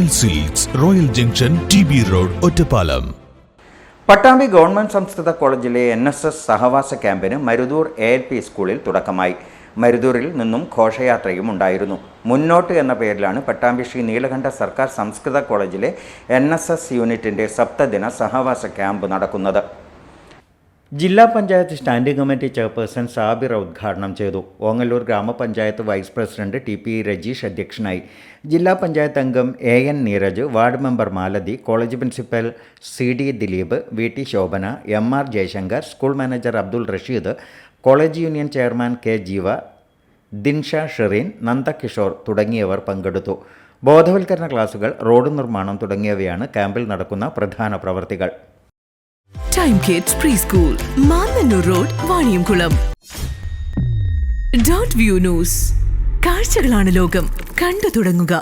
Royal silks, royal junction, TB road, Ottapalam. Pattambi government സംസ്കൃത കോളേജിലെ NSS സഹവാസ ക്യാമ്പിന് മരുതൂർ ALP സ്കൂളിൽ തുടക്കമായി. മരുതൂരിൽ നിന്നും ഘോഷയാത്രയും ഉണ്ടായിരുന്നു. മുന്നോട്ട് എന്ന പേരിലാണ് പട്ടാമ്പി ശ്രീ നീലകണ്ഠ സർക്കാർ സംസ്കൃത കോളേജിലെ NSS യൂണിറ്റിന്റെ സപ്തദിന സഹവാസ ക്യാമ്പ് നടക്കുന്നത്. ജില്ലാ panchayat standing committee chairperson Sabir ഉദ്ഘാടനം ചെയ്തു. ഓങ്ങല്ലൂർ ഗ്രാമപഞ്ചായത്ത് വൈസ് പ്രസിഡന്റ് TP രജീഷ് അധ്യക്ഷനായി. ജില്ലാ പഞ്ചായത്ത് അംഗം AN Neeraj, ward member Malathi, college principal CD Dileep, VT Shobhana, MR Jayashankar, school manager Abdul Rasheed, college union chairman K Jeeva, Dinsha Shereen, Nandakishore തുടങ്ങിയവർ പങ്കെടുത്തു. ബോധവൽക്കരണ ക്ലാസുകൾ, റോഡ് നിർമ്മാണം തുടങ്ങിയവയാണ് ക്യാമ്പിൽ നടക്കുന്ന പ്രധാന പ്രവർത്തികൾ. Time kids pre school, Mannannur road, Vaniyamkulam. Dot view news. കാഴ്ചകളാണ് ലോകം, കണ്ടു തുടങ്ങുക.